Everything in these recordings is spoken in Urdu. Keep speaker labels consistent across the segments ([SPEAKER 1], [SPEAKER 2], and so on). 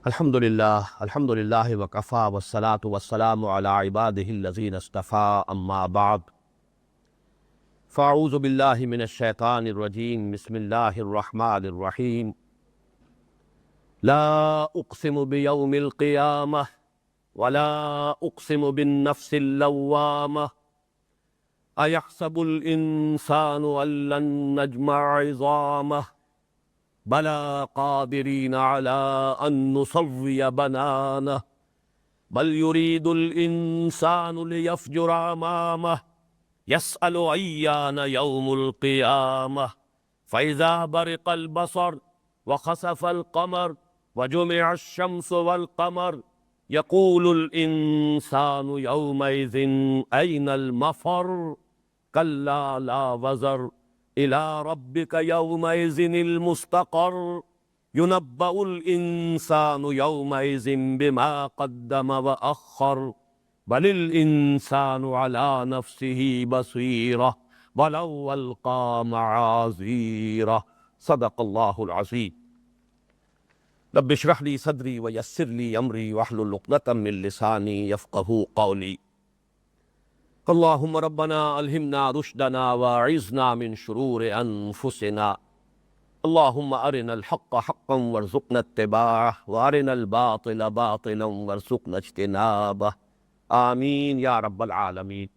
[SPEAKER 1] الحمد للہ وکفا والصلاة والسلام علی عبادہ الذین اصطفیٰ اما بعد فاعوذ باللہ من الشیطان الرجیم بسم اللہ الرحمن الرحیم لا اقسم بیوم القیامہ ولا اقسم بالنفس اللوامہ ایحسب الانسان ان لن نجمع عظامہ بلا قادرین علی ان نسوی بنانہ بل یرید الانسان لیفجر امامہ یسأل ایان یوم القیامہ فاذا برق البصر وخسف القمر وجمع الشمس والقمر یقول الانسان یومئذ این المفر کلا لا وزر إلى ربك يومئذ المستقر ينبأ الإنسان يومئذ بما قدم وأخر بل الإنسان على نفسه بصيرة ولو ألقى معاذيره صدق الله العظيم رب اشرح لي صدري ويسر لي أمري واحلل عقدة من لساني يفقهوا قولي اللہم ربنا الہمنا رشدنا واعذنا من شرور انفسنا اللہم ارنا الحق حقا وارزقنا اتباعه وارنا الباطل باطلا وارزقنا اجتنابه آمین یا رب العالمین۔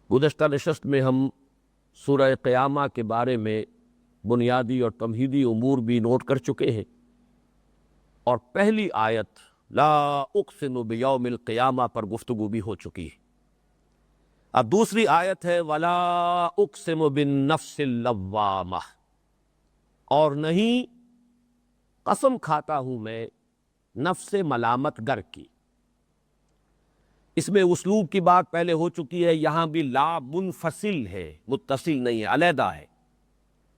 [SPEAKER 1] گزشتہ نشست میں ہم سورہ قیامہ کے بارے میں بنیادی اور تمہیدی امور بھی نوٹ کر چکے ہیں، اور پہلی آیت لا اقسم بیوم القیامہ پر گفتگو بھی ہو چکی ہے۔ اب دوسری آیت ہے ولا اقسم بالنفس اللوامہ، اور نہیں قسم کھاتا ہوں میں نفس ملامت گر کی۔ اس میں اسلوب کی بات پہلے ہو چکی ہے، یہاں بھی لا منفصل ہے، متصل نہیں ہے، علیحدہ ہے۔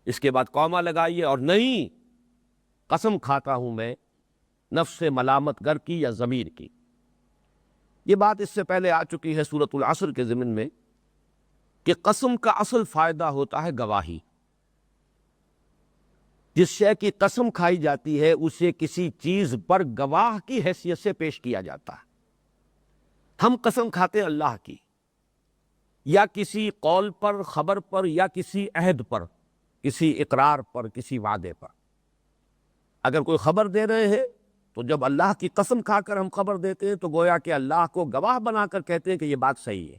[SPEAKER 1] اس کے بعد قومہ لگائیے، اور نہیں قسم کھاتا ہوں میں نفس ملامت گر کی یا ضمیر کی۔ یہ بات اس سے پہلے آ چکی ہے سورۃ العصر کے ضمن میں کہ قسم کا اصل فائدہ ہوتا ہے گواہی۔ جس شے کی قسم کھائی جاتی ہے اسے کسی چیز پر گواہ کی حیثیت سے پیش کیا جاتا ہے۔ ہم قسم کھاتے ہیں اللہ کی، یا کسی قول پر، خبر پر، یا کسی عہد پر، کسی اقرار پر، کسی وعدے پر۔ اگر کوئی خبر دے رہے ہیں تو جب اللہ کی قسم کھا کر ہم خبر دیتے ہیں تو گویا کہ اللہ کو گواہ بنا کر کہتے ہیں کہ یہ بات صحیح ہے،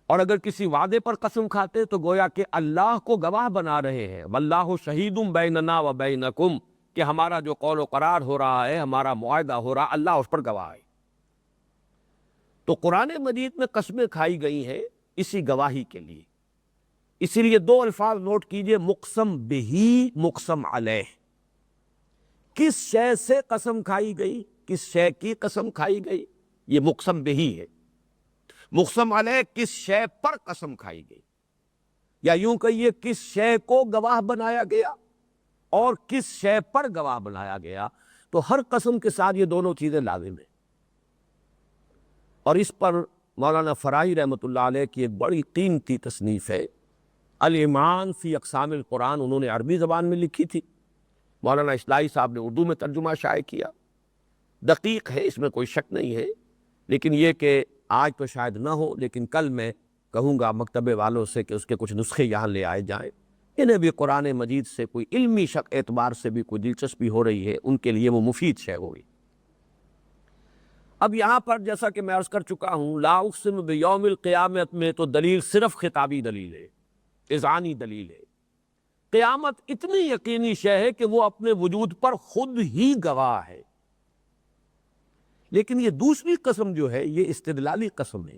[SPEAKER 1] اور اگر کسی وعدے پر قسم کھاتے ہیں تو گویا کہ اللہ کو گواہ بنا رہے ہیں۔ واللہ شہید بیننا و بینکم، کہ ہمارا جو قول و قرار ہو رہا ہے، ہمارا معاہدہ ہو رہا ہے، اللہ اس پر گواہ ہے۔ تو قرآن مجید میں قسمیں کھائی گئی ہیں اسی گواہی کے لیے۔ اسی لیے دو الفاظ نوٹ کیجئے، مقسم بہی، مقسم علیہ۔ کس شے سے قسم کھائی گئی، کس شے کی قسم کھائی گئی، یہ مقسم بہی ہے۔ مقسم علیہ کس شے پر قسم کھائی گئی، یا یوں کہیے کس شے کو گواہ بنایا گیا اور کس شے پر گواہ بنایا گیا۔ تو ہر قسم کے ساتھ یہ دونوں چیزیں لازم ہیں، اور اس پر مولانا فرائی رحمۃ اللہ علیہ کی ایک بڑی قیمتی تصنیف ہے الایمان فی اقسام القرآن، انہوں نے عربی زبان میں لکھی تھی، مولانا اصلاحی صاحب نے اردو میں ترجمہ شائع کیا۔ دقیق ہے، اس میں کوئی شک نہیں ہے، لیکن یہ کہ آج تو شاید نہ ہو، لیکن کل میں کہوں گا مکتبے والوں سے کہ اس کے کچھ نسخے یہاں لے آئے جائیں۔ انہیں بھی قرآن مجید سے کوئی علمی اعتبار سے بھی کوئی دلچسپی ہو رہی ہے، ان کے لیے وہ مفید شے ہوگی۔ اب یہاں پر جیسا کہ میں عرض کر چکا ہوں، لا اقسم بیوم القیامت میں تو دلیل صرف خطابی دلیل ہے، اذعانی دلیل ہے۔ قیامت اتنی یقینی شے ہے کہ وہ اپنے وجود پر خود ہی گواہ ہے۔ لیکن یہ دوسری قسم جو ہے یہ استدلالی قسم ہے،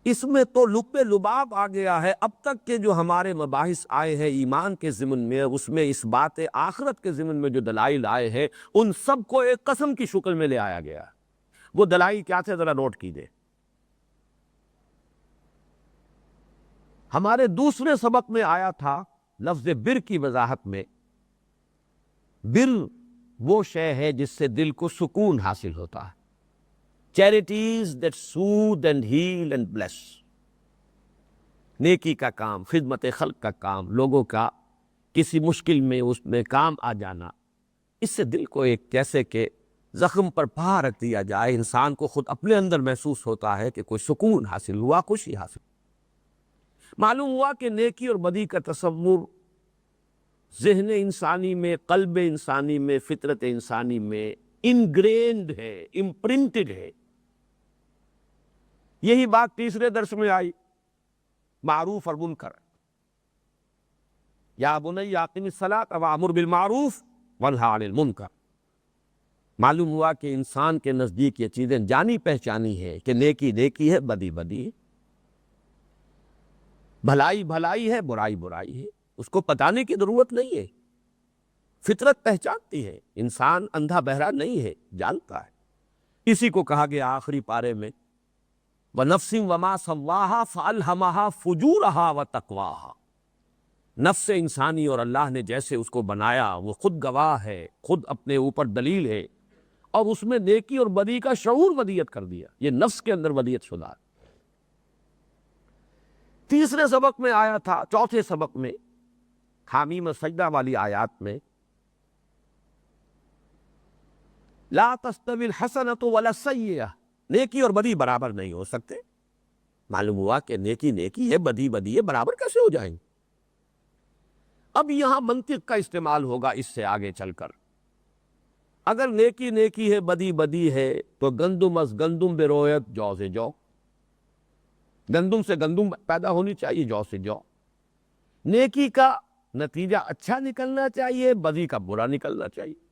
[SPEAKER 1] اس میں تو لب لباب آ گیا ہے۔ اب تک کے جو ہمارے مباحث آئے ہیں ایمان کے ضمن میں، اس میں اس بات آخرت کے ضمن میں جو دلائل آئے ہیں ان سب کو ایک قسم کی شکل میں لے آیا گیا۔ وہ دلائل کیا تھے ذرا نوٹ کیجئے۔ ہمارے دوسرے سبق میں آیا تھا لفظ بر کی وضاحت میں، بر وہ شے ہے جس سے دل کو سکون حاصل ہوتا ہے۔ charities that soothe and heal and bless، نیکی کا کام، خدمت خلق کا کام، لوگوں کا کسی مشکل میں اس میں کام آ جانا، اس سے دل کو ایک جیسے کہ زخم پر پہا رکھ دیا جائے، انسان کو خود اپنے اندر محسوس ہوتا ہے کہ کوئی سکون حاصل ہوا، خوشی حاصل۔ معلوم ہوا کہ نیکی اور بدی کا تصور ذہن انسانی میں، قلب انسانی میں، فطرت انسانی میں انگرینڈ ہے، امپرنٹڈ ہے۔ یہی بات تیسرے درس میں آئی، معروف اور منکر۔ یا بنی اقم الصلاۃ وامر بالمعروف وانہی عن المنکر۔ معلوم ہوا کہ انسان کے نزدیک یہ چیزیں جانی پہچانی ہے کہ نیکی نیکی ہے، بدی بدی ہے، بھلائی بھلائی ہے، برائی برائی ہے۔ اس کو بتانے کی ضرورت نہیں ہے، فطرت پہچانتی ہے، انسان اندھا بہرا نہیں ہے، جانتا ہے۔ اسی کو کہا گیا آخری پارے میں وَنَفْسٍ وَمَا سَوَّاهَا فَأَلْهَمَهَا فُجُورَهَا وَتَقْوَاهَا۔ نفس انسانی اور اللہ نے جیسے اس کو بنایا، وہ خود گواہ ہے، خود اپنے اوپر دلیل ہے، اور اس میں نیکی اور بدی کا شعور ودیت کر دیا۔ یہ نفس کے اندر ودیت شدہ ہے۔ تیسرے سبق میں آیا تھا، چوتھے سبق میں حامیم سجدہ والی آیات میں لا تستوی الحسنۃ ولا السیئۃ، نیکی اور بدی برابر نہیں ہو سکتے۔ معلوم ہوا کہ نیکی نیکی ہے، بدی بدی ہے، برابر کیسے ہو جائیں گے؟ اب یہاں منطق کا استعمال ہوگا اس سے آگے چل کر۔ اگر نیکی نیکی ہے، بدی بدی ہے، تو گندم از گندم برویت جو سے جو، گندم سے گندم پیدا ہونی چاہیے، جو سے جو۔ نیکی کا نتیجہ اچھا نکلنا چاہیے، بدی کا برا نکلنا چاہیے۔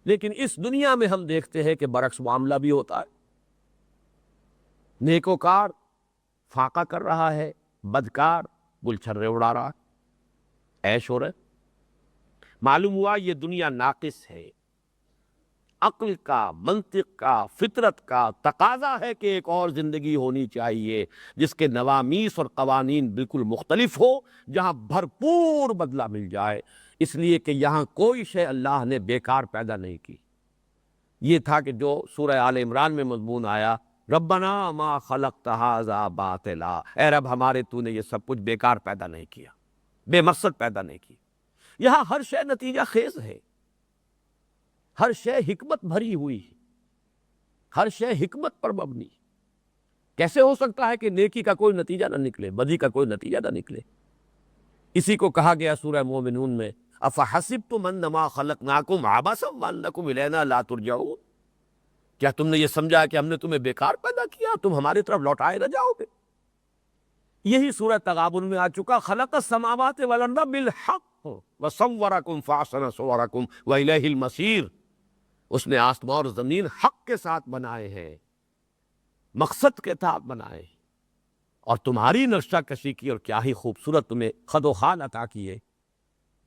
[SPEAKER 1] لیکن اس دنیا میں ہم دیکھتے ہیں کہ برعکس معاملہ بھی ہوتا ہے۔ نیکوکار فاقہ کر رہا ہے، بدکار گلچھرے اڑا رہا ہے، عیش ہو رہے۔ معلوم ہوا یہ دنیا ناقص ہے۔ عقل کا، منطق کا، فطرت کا تقاضا ہے کہ ایک اور زندگی ہونی چاہیے جس کے نوامیس اور قوانین بالکل مختلف ہو، جہاں بھرپور بدلہ مل جائے، اس لیے کہ یہاں کوئی شے اللہ نے بیکار پیدا نہیں کی۔ یہ تھا کہ جو سورہ آل عمران میں مضمون آیا، ربنا ما خلقت ھذا باطلا، اے رب ہمارے تو نے یہ سب کچھ بیکار پیدا نہیں کیا، بے مقصد پیدا نہیں کی۔ یہاں ہر شے نتیجہ خیز ہے، ہر شے حکمت بھری ہوئی ہے، ہر شے حکمت پر مبنی۔ کیسے ہو سکتا ہے کہ نیکی کا کوئی نتیجہ نہ نکلے، بدی کا کوئی نتیجہ نہ نکلے؟ اسی کو کہا گیا سورہ مومنون میں افحسبتم انما خلقناکم عبثا وانکم الینا لا ترجعون، کیا تم نے یہ سمجھا کہ ہم نے تمہیں بیکار پیدا کیا، تم ہماری طرف لوٹائے نہ جاؤ گے؟ یہی سورہ تغابن میں آ چکا، خلق السماوات والارض بالحق وصورکم فاحسن صورکم والیہ المصیر۔ اس نے آسمان اور زمین حق کے ساتھ بنائے ہیں، مقصد کے ساتھ بنائے ہیں، اور تمہاری نقشہ کشی کی اور کیا ہی خوبصورت تمہیں خد و خال عطا کیے،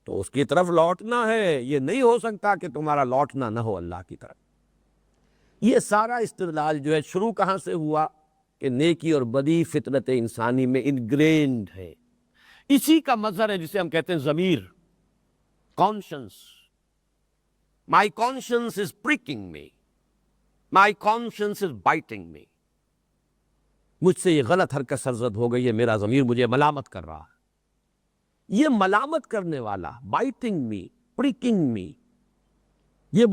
[SPEAKER 1] تو اس کی طرف لوٹنا ہے۔ یہ نہیں ہو سکتا کہ تمہارا لوٹنا نہ ہو اللہ کی طرف۔ یہ سارا استدلال جو ہے شروع کہاں سے ہوا کہ نیکی اور بدی فطرت انسانی میں انگرینڈ ہے۔ اسی کا مظہر ہے جسے ہم کہتے ہیں ضمیر، conscience. My conscience is pricking me. My conscience is biting me. مجھ سے یہ غلط حرکت سرزد ہو گئی ہے، میرا ضمیر مجھے ملامت کر رہا ہے۔ یہ ملامت کرنے والا، biting me, pricking me، یہ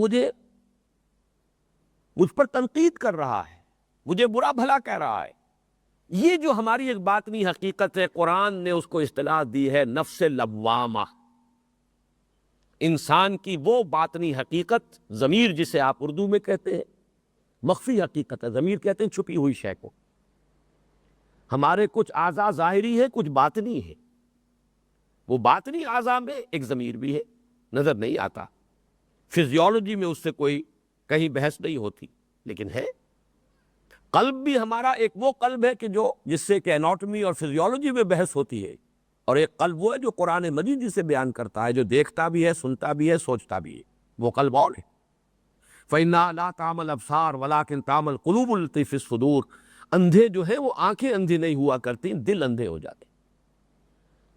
[SPEAKER 1] مجھ پر تنقید کر رہا ہے، مجھے برا بھلا کہہ رہا ہے۔ یہ جو ہماری ایک باطنی حقیقت ہے، قرآن نے اس کو اصطلاح دی ہے نفس لوامہ۔ انسان کی وہ باطنی حقیقت، ضمیر جسے آپ اردو میں کہتے ہیں، مخفی حقیقت ہے، ضمیر کہتے ہیں چھپی ہوئی شے کو۔ ہمارے کچھ اعضاء ظاہری ہیں، کچھ باطنی ہیں۔ وہ باطنی اعضاء میں ایک ضمیر بھی ہے، نظر نہیں آتا، فزیولوجی میں اس سے کوئی کہیں بحث نہیں ہوتی، لیکن ہے۔ قلب بھی ہمارا ایک وہ قلب ہے کہ جس سے کہ اناٹمی اور فزیولوجی میں بحث ہوتی ہے، اور ایک قلب وہ ہے جو قرآن مجید جسے بیان کرتا ہے، جو دیکھتا بھی ہے، سنتا بھی ہے، سوچتا بھی ہے، وہ قلب اور ہے۔ فَإِنَّهَا لَا تَعْمَى الْأَبْصَارُ وَلَٰكِن تَعْمَى الْقُلُوبُ الَّتِي فِي الصُّدُورِ۔ اندھے جو ہیں وہ آنکھیں اندھی نہیں ہوا کرتی، دل اندھے ہو جاتے۔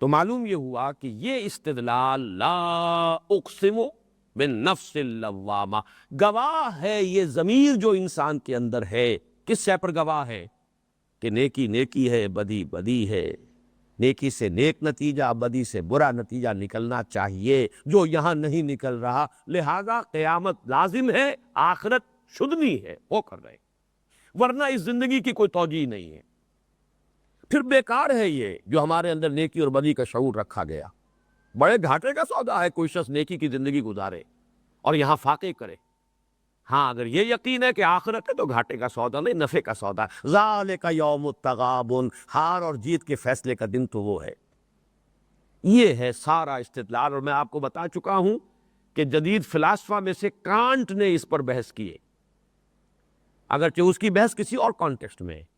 [SPEAKER 1] تو معلوم یہ ہوا کہ یہ استدلال لا اقسم بالنفس اللوامہ گواہ ہے، یہ ضمیر جو انسان کے اندر ہے، کس شے پر گواہ ہے؟ کہ نیکی نیکی ہے، بدی بدی ہے۔ نیکی سے نیک نتیجہ، بدی سے برا نتیجہ نکلنا چاہیے، جو یہاں نہیں نکل رہا، لہذا قیامت لازم ہے، آخرت شدنی ہے، ہو کر رہے، ورنہ اس زندگی کی کوئی توجیہ نہیں ہے۔ پھر بیکار ہے یہ جو ہمارے اندر نیکی اور بدی کا شعور رکھا گیا۔ بڑے گھاٹے کا سودا ہے کوئی شخص نیکی کی زندگی گزارے اور یہاں فاقے کرے۔ ہاں اگر یہ یقین ہے کہ آخرت ہے تو گھاٹے کا سودا نہیں، نفع کا سودا۔ ذالک یوم التغابن، ہار اور جیت کے فیصلے کا دن تو وہ ہے۔ یہ ہے سارا استدلال، اور میں آپ کو بتا چکا ہوں کہ جدید فلاسفہ میں سے کانٹ نے اس پر بحث کیے، اگرچہ اس کی بحث کسی اور کانٹیکسٹ میں ہے۔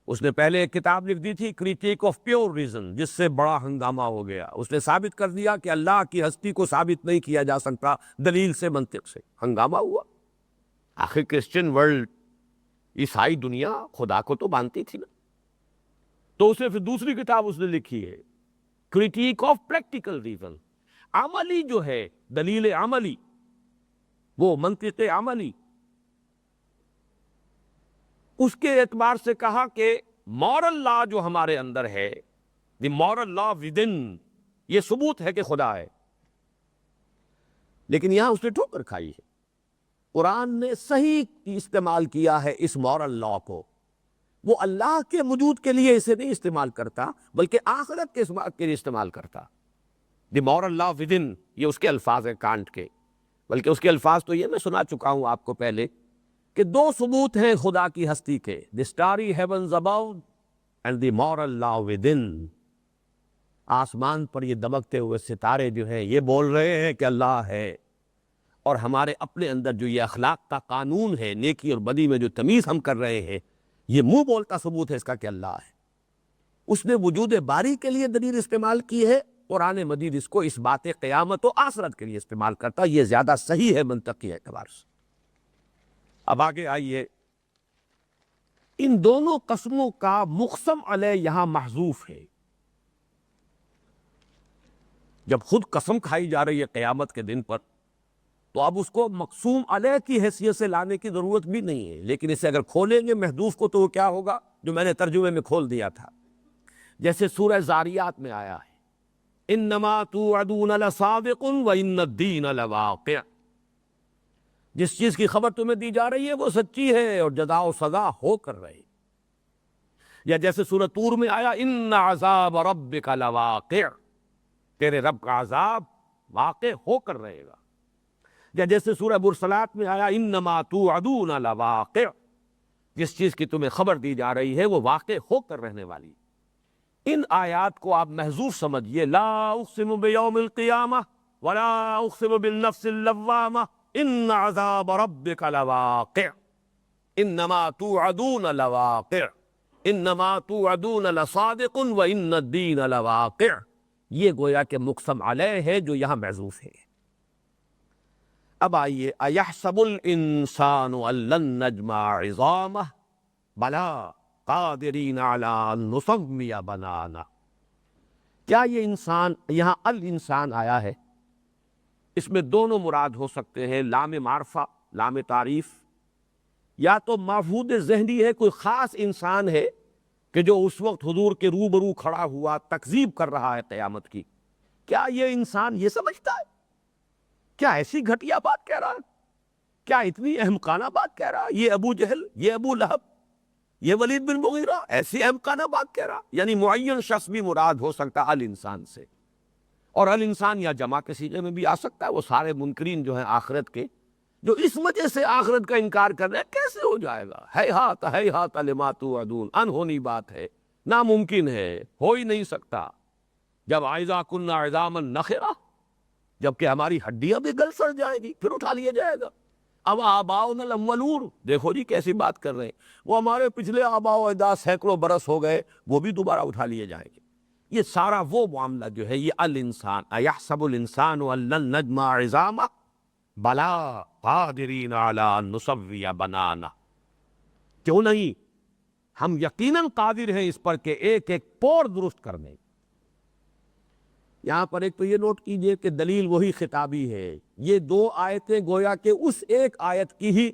[SPEAKER 1] اس نے پہلے ایک کتاب لکھ دی تھی کریٹیک آف پیور ریزن، جس سے بڑا ہنگامہ ہو گیا۔ اس نے ثابت کر دیا کہ اللہ کی ہستی کو ثابت نہیں کیا جا سکتا دلیل سے، منطق سے۔ ہنگامہ ہوا، آخر کرسچن ورلڈ، عیسائی دنیا خدا کو تو مانتی تھی نا۔ تو اسے پھر دوسری کتاب اس نے لکھی ہے کریٹیک آف پریکٹیکل ریزن، عملی جو ہے، دلیل عملی، وہ منطق عملی، اس کے اعتبار سے کہا کہ مورل لا جو ہمارے اندر ہے، دی مورل لا ودن، یہ ثبوت ہے کہ خدا ہے۔ لیکن یہاں اس نے ٹھوکر کھائی ہے۔ قرآن نے صحیح استعمال کیا ہے اس مورل لا کو، وہ اللہ کے وجود کے لیے اسے نہیں استعمال کرتا بلکہ آخرت کے لیے استعمال کرتا۔ دی مورل لا ودن، یہ اس کے الفاظ ہیں کانٹ کے، بلکہ اس کے الفاظ تو یہ میں سنا چکا ہوں آپ کو پہلے کہ دو ثبوت ہیں خدا کی ہستی کے، the starry heavens above and the moral law within. آسمان پر یہ دمکتے ہوئے ستارے جو ہیں یہ بول رہے ہیں کہ اللہ ہے، اور ہمارے اپنے اندر جو یہ اخلاق کا قانون ہے، نیکی اور بدی میں جو تمیز ہم کر رہے ہیں، یہ منہ بولتا ثبوت ہے اس کا کہ اللہ ہے۔ اس نے وجود باری کے لیے دلیل استعمال کی ہے، قرآن مجید اس کو اس بات قیامت و آخرت کے لیے استعمال کرتا، یہ زیادہ صحیح ہے منطقی اعتبار سے۔ اب آگے آئیے، ان دونوں قسموں کا مقسم علیہ یہاں محذوف ہے۔ جب خود قسم کھائی جا رہی ہے قیامت کے دن پر، تو اب اس کو مقسوم علیہ کی حیثیت سے لانے کی ضرورت بھی نہیں ہے، لیکن اسے اگر کھولیں گے محذوف کو تو وہ کیا ہوگا جو میں نے ترجمے میں کھول دیا تھا، جیسے سورہ زاریات میں آیا ہے انما توعدون لصادق وان الدین لواقع، جس چیز کی خبر تمہیں دی جا رہی ہے وہ سچی ہے اور جزا و سزا ہو کر رہی۔ یا جیسے سورہ طور میں آیا ان عذاب ربک لواقع، تیرے رب کا عذاب واقع ہو کر رہے گا۔ یا جیسے سورہ مرسلات میں آیا انما توعدون لواقع، جس چیز کی تمہیں خبر دی جا رہی ہے وہ واقع ہو کر رہنے والی۔ ان آیات کو آپ محذوف سمجھیے، لا اقسم بیوم القیامہ ولا اقسم بالنفس اللوامہ ان عذاب ربک لواقع، انما توعدون لواقع، انما توعدون لصادق وان الدین لواقع، یہ گویا کہ مقسم علیہ ہے جو یہاں محذوف ہے۔ اب آئیے، ایحسب الانسان ان لن نجمع عظامہ بلا قادرین علی ان نسوی بنانہ، کیا یہ انسان، یہاں الانسان آیا ہے، اس میں دونوں مراد ہو سکتے ہیں، لام معرفہ، لام تعریف، یا تو مفعول ذہنی ہے، کوئی خاص انسان ہے کہ جو اس وقت حضور کے روبرو کھڑا ہوا تکذیب کر رہا ہے قیامت کی، کیا یہ انسان یہ سمجھتا ہے؟ کیا ایسی گھٹیا بات کہہ رہا ہے؟ کیا اتنی احمقانہ بات کہہ رہا ہے؟ یہ ابو جہل، یہ ابو لہب، یہ ولید بن مغیرہ ایسی احمقانہ بات کہہ رہا؟ یعنی معین شخص بھی مراد ہو سکتا ہے الانسان سے، اور الانسان یا جمع کے صیغے میں بھی آ سکتا ہے۔ وہ سارے منکرین جو ہیں آخرت کے، جو اس وجہ سے آخرت کا انکار کر رہے ہیں، کیسے ہو جائے گا، ہیہات لما توعدون، انہونی بات ہے، ناممکن ہے، ہو ہی نہیں سکتا۔ جب اذا کنا عظاما نخرہ، جبکہ ہماری ہڈیاں بھی گل سڑ جائیں گی، پھر اٹھا لیا جائے گا۔ اب آباؤنا الاولون، دیکھو جی کیسی بات کر رہے ہیں، وہ ہمارے پچھلے آباء و اجداد سینکڑوں برس ہو گئے، وہ بھی دوبارہ اٹھا لیے جائیں گے۔ یہ سارا وہ معاملہ جو ہے، یہ الانسان، ایحسب الانسان ان لن نجمع عظامہ بلا قادرین علی ان نسوی بنانہ، کیوں نہیں، ہم یقیناً قادر ہیں اس پر کہ ایک ایک پور درست کر دیں۔ یہاں پر ایک تو یہ نوٹ کیجئے کہ دلیل وہی خطابی ہے، یہ دو آیتیں گویا کہ اس ایک آیت کی ہی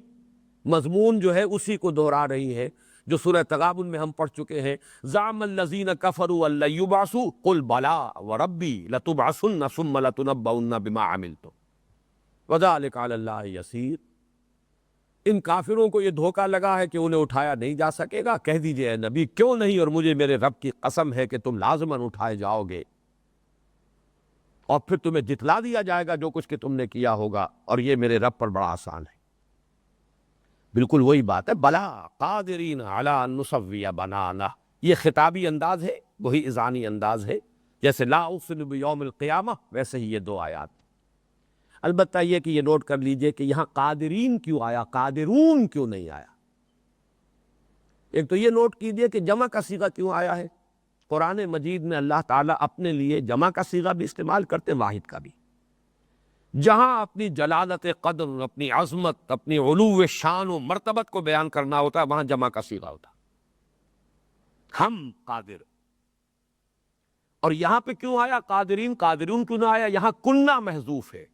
[SPEAKER 1] مضمون جو ہے اسی کو دہرا رہی ہے۔ جو سورہ تغابن میں ہم پڑھ چکے ہیں، زعم الذین کفروا ان لن یبعثوا قل بلی وربی لتبعثن ثم لتنبؤن بما عملتم وذلک علی اللہ یسیر۔ ان کافروں کو یہ دھوکہ لگا ہے کہ انہیں اٹھایا نہیں جا سکے گا، کہہ دیجئے اے نبی کیوں نہیں، اور مجھے میرے رب کی قسم ہے کہ تم لازماً اٹھائے جاؤ گے، اور پھر تمہیں جتلا دیا جائے گا جو کچھ کہ تم نے کیا ہوگا، اور یہ میرے رب پر بڑا آسان ہے۔ بالکل وہی بات ہے، بلا قادرین علی ان نسوی بنانہ، یہ خطابی انداز ہے، وہی اذانی انداز ہے، جیسے لا اقسم بیوم القیامہ ویسے ہی یہ دو آیات۔ البتہ یہ کہ یہ نوٹ کر لیجئے کہ یہاں قادرین کیوں آیا، قادرون کیوں نہیں آیا۔ ایک تو یہ نوٹ کیجئے کہ جمع کا صیغہ کیوں آیا ہے۔ قرآن مجید میں اللہ تعالیٰ اپنے لیے جمع کا صیغہ بھی استعمال کرتے، واحد کا بھی۔ جہاں اپنی جلالت قدر، اپنی عظمت، اپنی علو شان و مرتبت کو بیان کرنا ہوتا ہے، وہاں جمع کا صیغہ ہوتا ہے، ہم قادر۔ اور یہاں پہ کیوں آیا قادرین، قادرون کیوں نہ آیا؟ یہاں کننا محذوف ہے،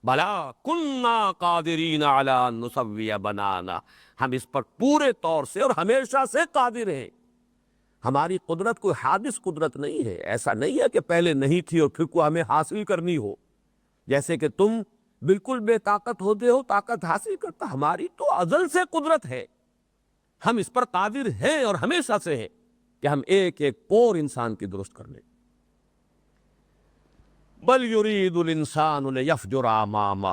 [SPEAKER 1] بھلا کننا قادرین علی ان نسوی بنانا، ہم اس پر پورے طور سے اور ہمیشہ سے قادر ہیں۔ ہماری قدرت کوئی حادث قدرت نہیں ہے، ایسا نہیں ہے کہ پہلے نہیں تھی اور پھر کو ہمیں حاصل کرنی ہو، جیسے کہ تم بالکل بے طاقت ہوتے ہو طاقت حاصل کرتا، ہماری تو ازل سے قدرت ہے، ہم اس پر قادر ہیں اور ہمیشہ سے ہیں کہ ہم ایک ایک پور انسان کی درست کر لیں۔ بل یرید الانسان لیفجر امامہ،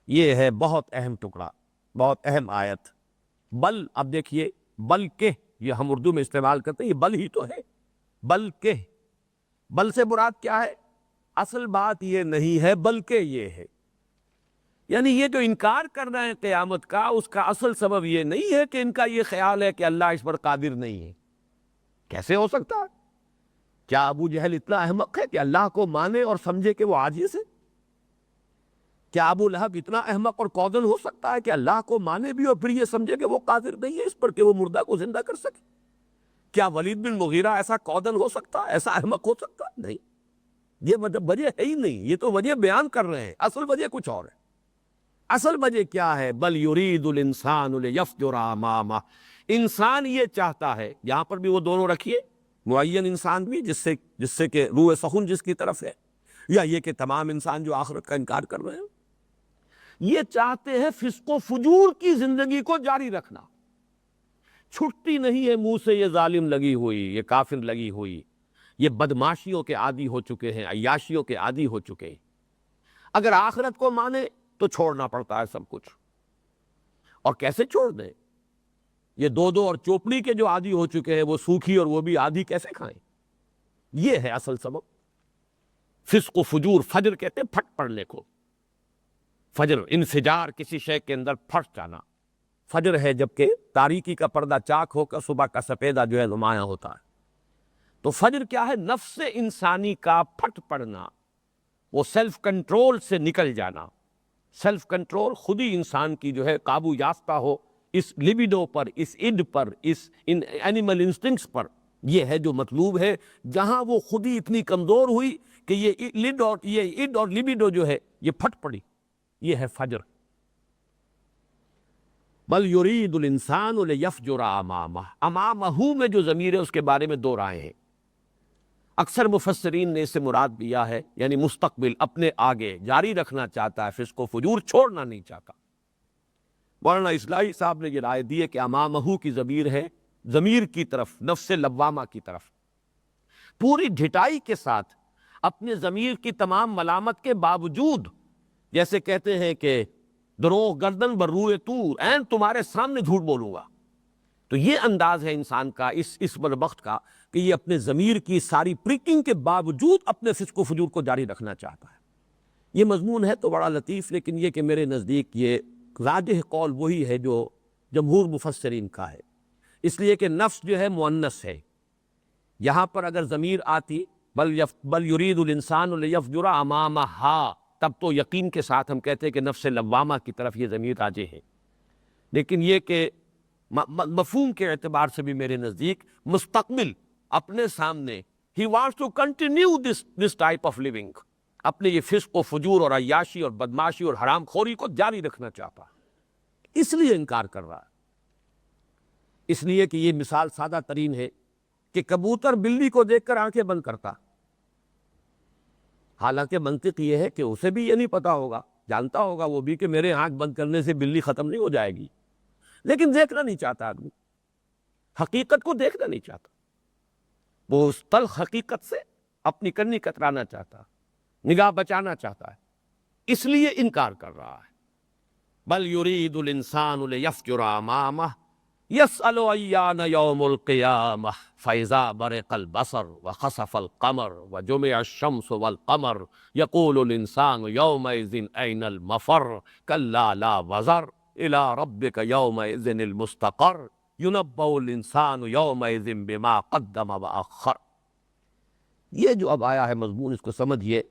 [SPEAKER 1] یہ ہے بہت اہم ٹکڑا، بہت اہم آیت۔ بل، اب دیکھیے بلکہ، یہ ہم اردو میں استعمال کرتے ہیں، یہ بل ہی تو ہے، بلکہ، بل سے مراد کیا ہے؟ اصل بات یہ نہیں ہے بلکہ یہ ہے، یعنی یہ جو انکار کر رہے ہیں قیامت کا، اس کا اصل سبب یہ نہیں ہے کہ ان کا یہ خیال ہے کہ اللہ اس پر قادر نہیں ہے۔ کیسے ہو سکتا ہے؟ کیا ابو جہل اتنا احمق ہے کہ اللہ کو مانے اور سمجھے کہ وہ عاجز ہے؟ کیا ابو لہب اتنا احمق اور کودن ہو سکتا ہے کہ اللہ کو مانے بھی اور پھر یہ سمجھے کہ وہ قادر نہیں ہے اس پر کہ وہ مردہ کو زندہ کر سکے؟ کیا ولید بن مغیرہ ایسا کودن ہو سکتا ہے، ایسا احمق ہو سکتا ہے؟ نہیں، یہ مطلب وجہ ہے ہی نہیں، یہ تو وجہ بیان کر رہے ہیں، اصل وجہ کچھ اور ہے۔ اصل وجہ کیا ہے؟ بل یرید الانسان لیفجر امامہ، انسان یہ چاہتا ہے، یہاں پر بھی وہ دونوں رکھیے، معین انسان بھی جس سے کہ روح سخن جس کی طرف ہے، یا یہ کہ تمام انسان جو آخرت کا انکار کر رہے ہیں، یہ چاہتے ہیں فسق و فجور کی زندگی کو جاری رکھنا، چھٹتی نہیں ہے منہ سے یہ ظالم لگی ہوئی، یہ کافر لگی ہوئی، یہ بدماشیوں کے عادی ہو چکے ہیں، عیاشیوں کے عادی ہو چکے ہیں۔ اگر آخرت کو مانے تو چھوڑنا پڑتا ہے سب کچھ، اور کیسے چھوڑ دیں؟ یہ دو دو اور چوپڑی کے جو عادی ہو چکے ہیں، وہ سوکھی اور وہ بھی آدھی کیسے کھائیں؟ یہ ہے اصل سبب۔ فسق و فجور، فجر کہتے ہیں پھٹ پڑنے کو، فجر انفجار، کسی شے کے اندر پھٹ جانا، فجر ہے جبکہ تاریکی کا پردہ چاک ہو کر صبح کا سپیدہ جو ہے نمایاں ہوتا ہے۔ تو فجر کیا ہے؟ نفس انسانی کا پھٹ پڑنا، وہ سیلف کنٹرول سے نکل جانا، سیلف کنٹرول، خود ہی انسان کی جو ہے قابو یافتہ ہو اس لیبیڈو پر، اس اڈ پر، اس اینیمل انسٹنکٹس پر، یہ ہے جو مطلوب ہے۔ جہاں وہ خود ہی اتنی کمزور ہوئی کہ یہ اڈ اور لیبیڈو جو ہے یہ پھٹ پڑی، یہ ہے فجر۔ بل یرید الانسان لیفجر امامہ، امامہ میں جو ضمیر ہے اس کے بارے میں دو رائے ہیں۔ اکثر مفسرین نے اس سے مراد لیا ہے یعنی مستقبل، اپنے آگے جاری رکھنا چاہتا ہے، فسق و فجور چھوڑنا نہیں چاہتا۔ مولانا اصلاحی صاحب نے یہ رائے دی ہے کہ امامہ کی ضمیر ہے ضمیر کی طرف، نفس لوامہ کی طرف، پوری ڈھٹائی کے ساتھ اپنے ضمیر کی تمام ملامت کے باوجود، جیسے کہتے ہیں کہ دروغ گردن بر روئے طور، عین تمہارے سامنے جھوٹ بولوں گا۔ تو یہ انداز ہے انسان کا، اس بدبخت کا، کہ یہ اپنے ضمیر کی ساری پریکنگ کے باوجود اپنے فسق و فجور کو جاری رکھنا چاہتا ہے۔ یہ مضمون ہے تو بڑا لطیف، لیکن یہ کہ میرے نزدیک یہ راجح قول وہی ہے جو جمہور مفسرین کا ہے، اس لیے کہ نفس جو ہے مؤنث ہے، یہاں پر اگر ضمیر آتی بل یرید الانسان لیفجر امامہ، تب تو یقین کے ساتھ ہم کہتے ہیں کہ نفس لوامہ کی طرف یہ ضمیر راجح ہے۔ لیکن یہ کہ مفہوم کے اعتبار سے بھی میرے نزدیک مستقبل اپنے سامنے، he wants to continue this type of living، اپنے یہ فسق و فجور اور عیاشی اور بدماشی اور حرام خوری کو جاری رکھنا چاہتا ہے، اس لیے انکار کر رہا ہے۔ اس لیے کہ یہ مثال سادہ ترین ہے کہ کبوتر بلی کو دیکھ کر آنکھیں بند کرتا، حالانکہ منطق یہ ہے کہ اسے بھی یہ نہیں پتا ہوگا، جانتا ہوگا وہ بھی کہ میرے آنکھ بند کرنے سے بلی ختم نہیں ہو جائے گی، لیکن دیکھنا نہیں چاہتا آدمی، حقیقت کو دیکھنا نہیں چاہتا، وہ اس تلخ حقیقت سے اپنی کنی کترانا چاہتا، نگاہ بچانا چاہتا ہے، اس لیے انکار کر رہا ہے۔ بل یرید الانسان لیفجر امامہ یسأل ایان یوم القیامہ فاذا برق البصر وخسف القمر وجمع الشمس والقمر یقول الانسان یومئذ این المفر کلا لا وزر الی ربک یومئذ المستقر ینبأ الانسان یومئذ بما قدم واخر۔ یہ جو اب آیا ہے مضمون، اس کو سمجھیے۔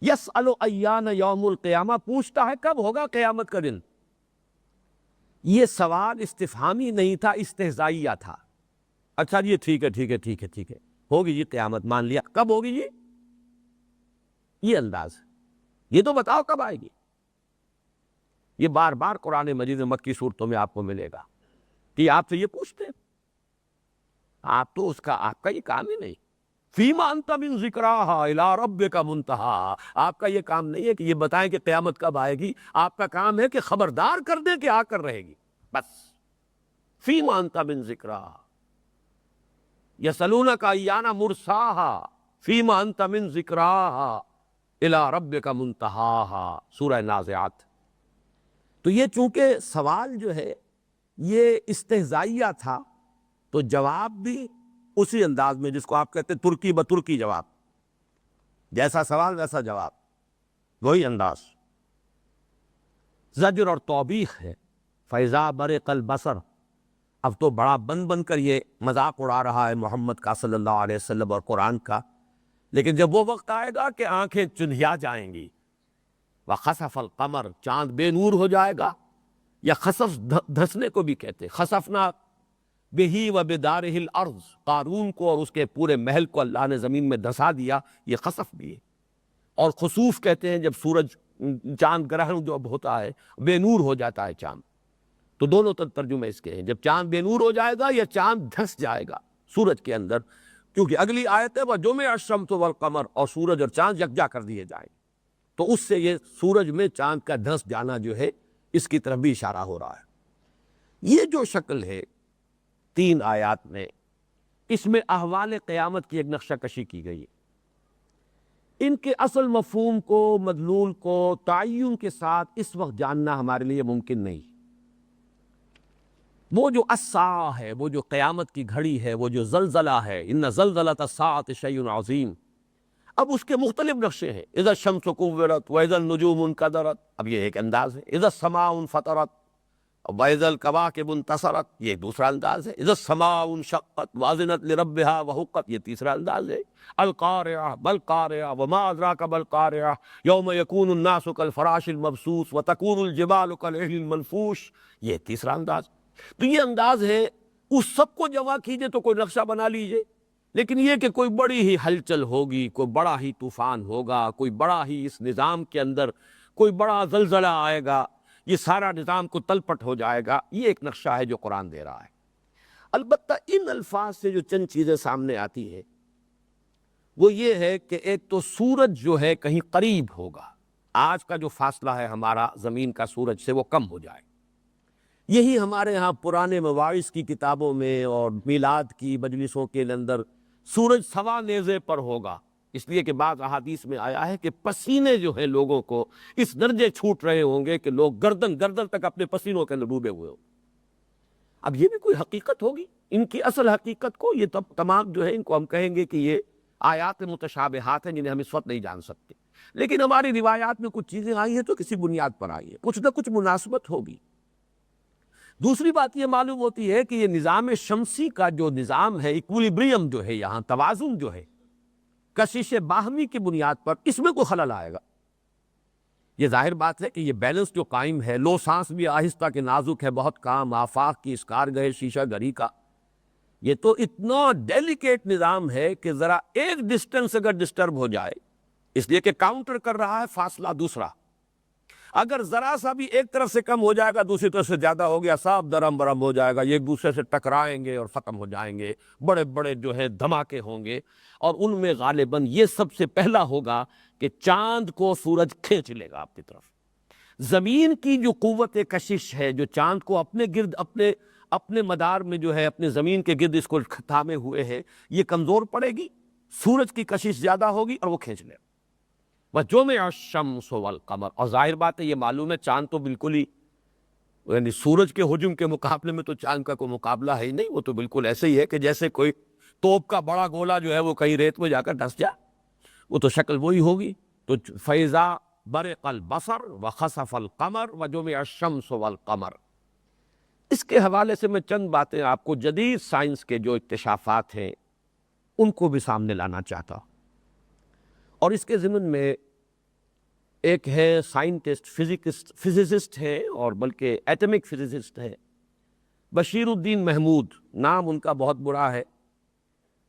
[SPEAKER 1] یسأل ایان یوم القیامہ، پوچھتا ہے کب ہوگا قیامت کا دن۔ یہ سوال استفہامی نہیں تھا، استہزائیہ تھا۔ اچھا جی ٹھیک ہے ٹھیک ہے ٹھیک ہے ٹھیک ہے، ہوگی جی قیامت، مان لیا، کب ہوگی جی؟ یہ انداز ہے، یہ تو بتاؤ کب آئے گی۔ یہ بار بار قرآن مجید مکی صورتوں میں آپ کو ملے گا کہ آپ سے یہ پوچھتے ہیں، آپ تو آپ کا یہ کام ہی نہیں۔ فیما انت من ذکراہا الی ربک منتہا، آپ کا یہ کام نہیں ہے کہ یہ بتائیں کہ قیامت کب آئے گی، آپ کا کام ہے کہ خبردار کر دیں کہ آ کر رہے گی، بس۔ فیما انت من ذکراہا یسألونک ایان مرساہا فیما انت من ذکراہا الی ربک منتہاہا، سورہ نازعات۔ تو یہ چونکہ سوال جو ہے یہ استہزائیہ تھا، تو جواب بھی اسی انداز میں جس کو آپ کہتے ہیں ترکی بترکی جواب، جیسا سوال ویسا جواب، وہی انداز، زجر اور توبیخ ہے۔ فَإِذَا بَرِقَ الْبَصَرُ، اب تو بڑا بن کر یہ مذاق اڑا رہا ہے محمد کا صلی اللہ علیہ وسلم اور قرآن کا، لیکن جب وہ وقت آئے گا کہ آنکھیں چندھیا جائیں گی، وَخَسَفَ الْقَمَرُ، چاند بے نور ہو جائے گا، یا خسف دھسنے کو بھی کہتے، خسفنا بہی و بدارہ الارض، قارون کو اور اس کے پورے محل کو اللہ نے زمین میں دھسا دیا، یہ خسف بھی ہے۔ اور خسوف کہتے ہیں جب سورج چاند گرہن جو اب ہوتا ہے بے نور ہو جاتا ہے چاند، تو دونوں ترجمے اس کے ہیں، جب چاند بے نور ہو جائے گا یا چاند دھس جائے گا سورج کے اندر، کیونکہ اگلی آیت ہے وَجُمِعَ الشَّمْسُ وَالْقَمَرُ، اور سورج اور چاند یکجا کر دیے جائیں، تو اس سے یہ سورج میں چاند کا دھس جانا جو ہے اس کی طرف بھی اشارہ ہو رہا ہے۔ یہ جو شکل ہے 3 آیات میں، اس میں احوال قیامت کی ایک نقشہ کشی کی گئی ہے۔ ان کے اصل مفہوم کو، مدلول کو تعین کے ساتھ اس وقت جاننا ہمارے لیے ممکن نہیں۔ وہ جو الساعہ ہے، وہ جو قیامت کی گھڑی ہے، وہ جو زلزلہ ہے، ان زلزلۃ الساعۃ شیء عظیم، اب اس کے مختلف نقشے ہیں۔ اذا الشمس کورت واذا النجوم انکدرت، اب یہ ایک انداز ہے۔ اذا السماء انفطرت وَإِذَا الْكَوَاكِبُ انتَثَرَتْ، یہ دوسرا انداز ہے۔ اِذَا السَّمَاءُ انشَقَّتْ وَأَذِنَتْ لِرَبِّهَا وَحُقَّتْ، یہ تیسرا انداز ہے۔ القارعہ بالقارعہ وما ادراک بالقارعہ یوم یکون الناس کالفراش المبثوث وتکون الجبال کالعہن المنفوش، یہ تیسرا انداز۔ تو یہ انداز ہے، اس سب کو جمع کیجئے تو کوئی نقشہ بنا لیجئے، لیکن یہ کہ کوئی بڑی ہی ہلچل ہوگی، کوئی بڑا ہی طوفان ہوگا، کوئی بڑا ہی اس نظام کے اندر کوئی بڑا زلزلہ آئے گا، یہ سارا نظام کو تلپٹ ہو جائے گا، یہ ایک نقشہ ہے جو قرآن دے رہا ہے۔ البتہ ان الفاظ سے جو چند چیزیں سامنے آتی ہے وہ یہ ہے کہ ایک تو سورج جو ہے کہیں قریب ہوگا، آج کا جو فاصلہ ہے ہمارا زمین کا سورج سے وہ کم ہو جائے۔ یہی ہمارے ہاں پرانے مواعظ کی کتابوں میں اور میلاد کی مجلسوں کے اندر سورج سوا نیزے پر ہوگا، اس لیے کہ بعض احادیث میں آیا ہے کہ پسینے جو ہیں لوگوں کو اس درجے چھوٹ رہے ہوں گے کہ لوگ گردن تک اپنے پسینوں کے اندر ڈوبے ہوئے ہوں۔ اب یہ بھی کوئی حقیقت ہوگی، ان کی اصل حقیقت کو یہ تمام جو ہے ان کو ہم کہیں گے کہ یہ آیات متشابہات ہیں جنہیں ہم اس وقت نہیں جان سکتے، لیکن ہماری روایات میں کچھ چیزیں آئی ہیں تو کسی بنیاد پر آئی ہیں، کچھ نہ کچھ مناسبت ہوگی۔ دوسری بات یہ معلوم ہوتی ہے کہ یہ نظام شمسی کا جو نظام ہے، ایکولیبریم جو ہے، یہاں توازن جو ہے کشش باہمی کی بنیاد پر، اس میں کوئی خلل آئے گا۔ یہ ظاہر بات ہے کہ یہ بیلنس جو قائم ہے، لو سانس بھی آہستہ کہ نازک ہے بہت کام، آفاق کی اسکار گئے شیشہ گری کا، یہ تو اتنا ڈیلیکیٹ نظام ہے کہ ذرا ایک ڈسٹنس اگر ڈسٹرب ہو جائے، اس لیے کہ کاؤنٹر کر رہا ہے فاصلہ دوسرا، اگر ذرا سا بھی ایک طرف سے کم ہو جائے گا دوسری طرف سے زیادہ ہو گیا، سب درم برم ہو جائے گا، یہ ایک دوسرے سے ٹکرائیں گے اور ختم ہو جائیں گے، بڑے بڑے جو ہے دھماکے ہوں گے، اور ان میں غالباً یہ سب سے پہلا ہوگا کہ چاند کو سورج کھینچ لے گا اپنی طرف۔ زمین کی جو قوت کشش ہے، جو چاند کو اپنے گرد اپنے مدار میں جو ہے اپنے زمین کے گرد اس کو تھامے ہوئے ہے، یہ کمزور پڑے گی، سورج کی کشش زیادہ ہوگی اور وہ کھینچ لے گا۔ وَجُمِعَ الشَّمْسُ وَالْقَمَرُ، اور ظاہر بات ہے یہ معلوم ہے چاند تو بالکل ہی یعنی سورج کے ہجوم کے مقابلے میں تو چاند کا کوئی مقابلہ ہے ہی نہیں، وہ تو بالکل ایسے ہی ہے کہ جیسے کوئی توپ کا بڑا گولا جو ہے وہ کہیں ریت میں جا کر ڈھس جائے، وہ تو شکل وہی ہوگی۔ تو فَإِذَا بَرِقَ الْبَصَرُ وَخَسَفَ الْقَمَرُ وَجُمِعَ الشَّمْسُ وَالْقَمَرُ۔ اس کے حوالے سے میں چند باتیں آپ کو جدید سائنس کے جو اکتشافات ہیں ان کو بھی سامنے لانا چاہتا ہوں، اور اس کے ضمن میں ایک ہے سائنٹسٹ فزسسٹ ہے اور بلکہ ایٹمک فزسسٹ ہے، بشیر الدین محمود، نام ان کا بہت برا ہے،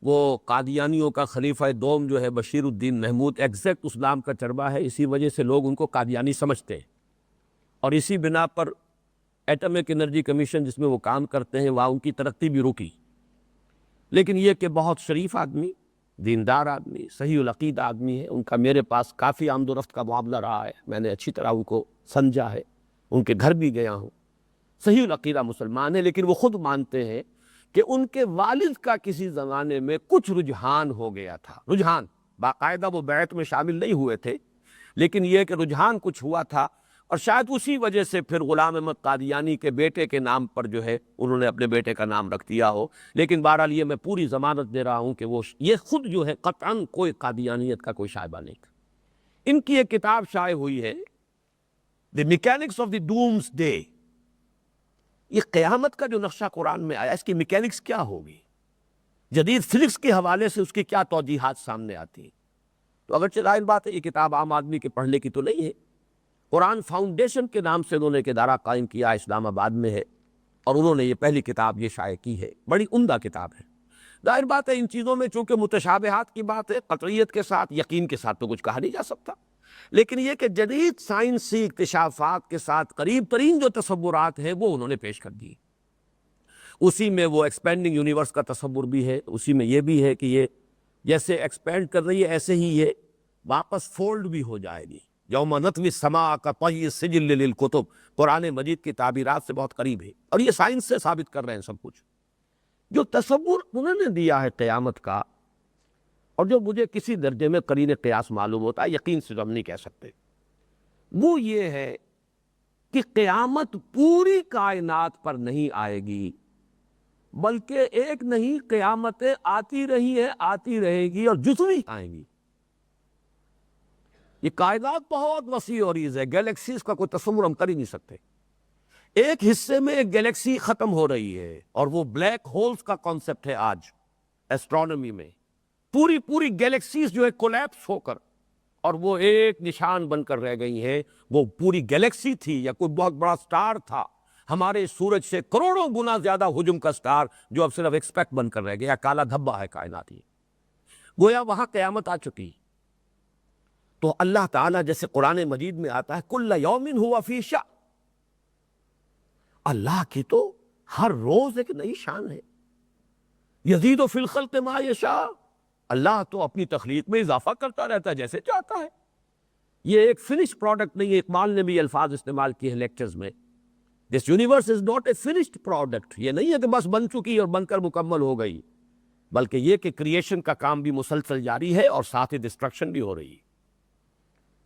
[SPEAKER 1] وہ قادیانیوں کا خلیفہ دوم جو ہے بشیر الدین محمود، ایگزیکٹ اس نام کا چربہ ہے، اسی وجہ سے لوگ ان کو قادیانی سمجھتے ہیں، اور اسی بنا پر ایٹمک انرجی کمیشن جس میں وہ کام کرتے ہیں وہاں ان کی ترقی بھی رکی۔ لیکن یہ کہ بہت شریف آدمی، دیندار آدمی، صحیح العقیدہ آدمی ہے، ان کا میرے پاس کافی آمد و رفت کا معاملہ رہا ہے، میں نے اچھی طرح ان کو سمجھا ہے، ان کے گھر بھی گیا ہوں، صحیح العقیدہ مسلمان ہے، لیکن وہ خود مانتے ہیں کہ ان کے والد کا کسی زمانے میں کچھ رجحان ہو گیا تھا، رجحان، باقاعدہ وہ بیعت میں شامل نہیں ہوئے تھے، لیکن یہ کہ رجحان کچھ ہوا تھا، اور شاید اسی وجہ سے پھر غلام احمد قادیانی کے بیٹے کے نام پر جو ہے انہوں نے اپنے بیٹے کا نام رکھ دیا ہو، لیکن بہرحال یہ میں پوری ضمانت دے رہا ہوں کہ وہ یہ خود جو ہے قطعاً کوئی قادیانیت کا کوئی شائبہ نہیں تھا۔ ان کی ایک کتاب شائع ہوئی ہے the mechanics of the doomsday, یہ قیامت کا جو نقشہ قرآن میں آیا اس کی میکینکس کیا ہوگی، جدید فزکس کے حوالے سے اس کی کیا توجیحات سامنے آتی ہیں۔ تو اگرچہ ظاہر بات ہے یہ کتاب عام آدمی کے پڑھنے کی تو نہیں ہے، قرآن فاؤنڈیشن کے نام سے انہوں نے ایک ادارہ قائم کیا، اسلام آباد میں ہے، اور انہوں نے یہ پہلی کتاب یہ شائع کی ہے، بڑی عمدہ کتاب ہے۔ ظاہر بات ہے ان چیزوں میں چونکہ متشابہات کی بات ہے، قطعیت کے ساتھ یقین کے ساتھ تو کچھ کہا نہیں جا سکتا، لیکن یہ کہ جدید سائنسی اکتشافات کے ساتھ قریب ترین جو تصورات ہیں وہ انہوں نے پیش کر دی۔ اسی میں وہ ایکسپینڈنگ یونیورس کا تصور بھی ہے، اسی میں یہ بھی ہے کہ یہ جیسے ایکسپینڈ کر رہی ہے ایسے ہی یہ واپس فولڈ بھی ہو جائے گی، یوم نطوی السماء کطی السجل للکتب، قرآن مجید کی تعبیرات سے بہت قریب ہے، اور یہ سائنس سے ثابت کر رہے ہیں سب کچھ۔ جو تصور انہوں نے دیا ہے قیامت کا، اور جو مجھے کسی درجے میں قرین قیاس معلوم ہوتا ہے، یقین سے تو ہم نہیں کہہ سکتے، وہ یہ ہے کہ قیامت پوری کائنات پر نہیں آئے گی، بلکہ ایک نہیں، قیامتیں آتی رہی ہیں، آتی رہے گی، اور جزوی آئیں گی۔ یہ کائنات بہت وسیع اور عریض ہے، گیلیکسیز کا کوئی تصور ہم کر ہی نہیں سکتے۔ ایک حصے میں ایک گیلیکسی ختم ہو رہی ہے، اور وہ بلیک ہولز کا کانسیپٹ ہے آج ایسٹرونومی میں، پوری گیلیکسیز جو ہے کولیپس ہو کر، اور وہ ایک نشان بن کر رہ گئی ہیں، وہ پوری گیلیکسی تھی یا کوئی بہت بڑا سٹار تھا، ہمارے سورج سے کروڑوں گنا زیادہ حجم کا سٹار، جو اب صرف ایکسپیکٹ بن کر رہ گیا، کالا دھبا ہے کائنات، یہ گویا وہاں قیامت آ چکی۔ تو اللہ تعالیٰ جیسے قرآن مجید میں آتا ہے کل یوم ہوا فی شأن، اللہ کی تو ہر روز ایک نئی شان ہے، یزید فی الخلق ما یشاء، اللہ تو اپنی تخلیق میں اضافہ کرتا رہتا ہے جیسے چاہتا ہے۔ یہ ایک فنش پروڈکٹ نہیں ہے، اقبال نے بھی الفاظ استعمال کیے ہیں لیکچرز میں، this universe is not a finished product, یہ نہیں ہے کہ بس بن چکی اور بن کر مکمل ہو گئی، بلکہ یہ کہ کریشن کا کام بھی مسلسل جاری ہے، اور ساتھ ہی ڈسٹرکشن بھی ہو رہی ہے،